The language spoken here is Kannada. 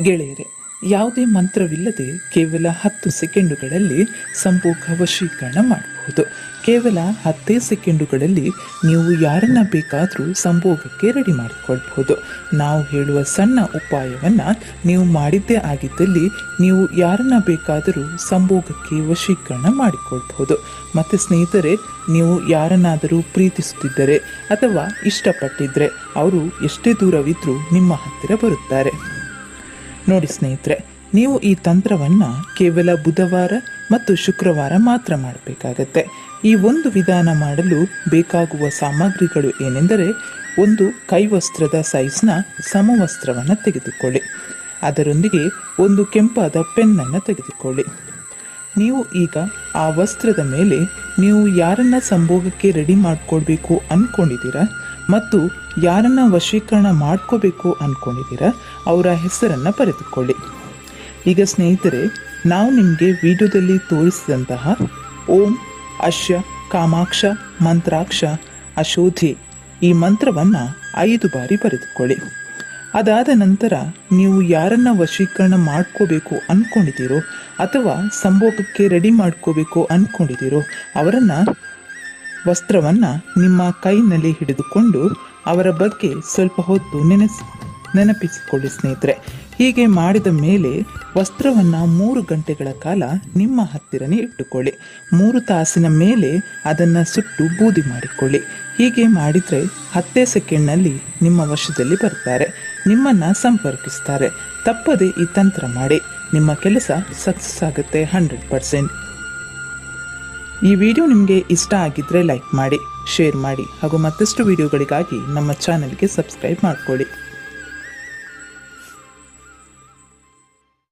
ಗೆಳೆಯರೆ, ಯಾವುದೇ ಮಂತ್ರವಿಲ್ಲದೆ ಕೇವಲ 10 ಸೆಕೆಂಡುಗಳಲ್ಲಿ ಸಂಭೋಗ ವಶೀಕರಣ ಮಾಡಬಹುದು. ಕೇವಲ 10 ಸೆಕೆಂಡುಗಳಲ್ಲಿ ನೀವು ಯಾರನ್ನ ಬೇಕಾದರೂ ಸಂಭೋಗಕ್ಕೆ ರೆಡಿ ಮಾಡಿಕೊಳ್ಬಹುದು. ನಾವು ಹೇಳುವ ಸಣ್ಣ ಉಪಾಯವನ್ನು ನೀವು ಮಾಡಿದ್ದೇ ಆಗಿದ್ದಲ್ಲಿ ನೀವು ಯಾರನ್ನ ಬೇಕಾದರೂ ಸಂಭೋಗಕ್ಕೆ ವಶೀಕರಣ ಮಾಡಿಕೊಳ್ಬಹುದು. ಮತ್ತು ಸ್ನೇಹಿತರೆ, ನೀವು ಯಾರನ್ನಾದರೂ ಪ್ರೀತಿಸುತ್ತಿದ್ದರೆ ಅಥವಾ ಇಷ್ಟಪಟ್ಟಿದ್ದರೆ ಅವರು ಎಷ್ಟೇ ದೂರವಿದ್ದರೂ ನಿಮ್ಮ ಹತ್ತಿರ ಬರುತ್ತಾರೆ. ನೋಡಿ ಸ್ನೇಹಿತರೆ, ನೀವು ಈ ತಂತ್ರವನ್ನು ಕೇವಲ ಬುಧವಾರ ಮತ್ತು ಶುಕ್ರವಾರ ಮಾತ್ರ ಮಾಡಬೇಕಾಗತ್ತೆ. ಈ ಒಂದು ವಿಧಾನ ಮಾಡಲು ಬೇಕಾಗುವ ಸಾಮಗ್ರಿಗಳು ಏನೆಂದರೆ, ಒಂದು ಕೈವಸ್ತ್ರದ ಸೈಜ್ನ ಸಮವಸ್ತ್ರವನ್ನು ತೆಗೆದುಕೊಳ್ಳಿ. ಅದರೊಂದಿಗೆ ಒಂದು ಕೆಂಪಾದ ಪೆನ್ನನ್ನು ತೆಗೆದುಕೊಳ್ಳಿ. ನೀವು ಈಗ ಆ ವಸ್ತ್ರದ ಮೇಲೆ ನೀವು ಯಾರನ್ನ ಸಂಭೋಗಕ್ಕೆ ರೆಡಿ ಮಾಡ್ಕೊಳ್ಬೇಕು ಅಂದ್ಕೊಂಡಿದ್ದೀರಾ ಮತ್ತು ಯಾರನ್ನ ವಶೀಕರಣ ಮಾಡ್ಕೋಬೇಕು ಅಂದ್ಕೊಂಡಿದ್ದೀರಾ ಅವರ ಹೆಸರನ್ನು ಬರೆದುಕೊಳ್ಳಿ. ಈಗ ಸ್ನೇಹಿತರೆ, ನಾವು ನಿಮಗೆ ವಿಡಿಯೋದಲ್ಲಿ ತೋರಿಸಿದಂತಹ ಓಂ ಅಶ್ಯ ಕಾಮಾಕ್ಷ ಮಂತ್ರಾಕ್ಷ ಅಶೋಧಿ ಈ ಮಂತ್ರವನ್ನು 5 ಬಾರಿ ಬರೆದುಕೊಳ್ಳಿ. ಅದಾದ ನಂತರ ನೀವು ಯಾರನ್ನ ವಶೀಕರಣ ಮಾಡ್ಕೋಬೇಕು ಅಂದ್ಕೊಂಡಿದ್ದೀರೋ ಅಥವಾ ಸಂಭೋಗಕ್ಕೆ ರೆಡಿ ಮಾಡ್ಕೋಬೇಕು ಅಂದ್ಕೊಂಡಿದ್ದೀರೋ ಅವರನ್ನು ವಸ್ತ್ರವನ್ನು ನಿಮ್ಮ ಕೈನಲ್ಲಿ ಹಿಡಿದುಕೊಂಡು ಅವರ ಬಗ್ಗೆ ಸ್ವಲ್ಪ ಹೊತ್ತು ನೆನಪಿಸಿಕೊಳ್ಳಿ ಸ್ನೇಹಿತರೆ. ಹೀಗೆ ಮಾಡಿದ ಮೇಲೆ ವಸ್ತ್ರವನ್ನು 3 ಗಂಟೆಗಳ ಕಾಲ ನಿಮ್ಮ ಹತ್ತಿರನೇ ಇಟ್ಟುಕೊಳ್ಳಿ. 3 ತಾಸಿನ ಮೇಲೆ ಅದನ್ನು ಸುಟ್ಟು ಬೂದಿ ಮಾಡಿಕೊಳ್ಳಿ. ಹೀಗೆ ಮಾಡಿದರೆ 10 ಸೆಕೆಂಡ್ನಲ್ಲಿ ನಿಮ್ಮ ವಶದಲ್ಲಿ ಬರ್ತಾರೆ, ನಿಮ್ಮನ್ನು ಸಂಪರ್ಕಿಸ್ತಾರೆ. ತಪ್ಪದೆ ಈ ತಂತ್ರ ಮಾಡಿ, ನಿಮ್ಮ ಕೆಲಸ ಸಕ್ಸಸ್ ಆಗುತ್ತೆ 100%. ಈ ವಿಡಿಯೋ ನಿಮಗೆ ಇಷ್ಟ ಆಗಿದ್ದರೆ ಲೈಕ್ ಮಾಡಿ, ಶೇರ್ ಮಾಡಿ ಹಾಗೂ ಮತ್ತಷ್ಟು ವಿಡಿಯೋಗಳಿಗಾಗಿ ನಮ್ಮ ಚಾನಲ್ಗೆ ಸಬ್ಸ್ಕ್ರೈಬ್ ಮಾಡಿಕೊಳ್ಳಿ.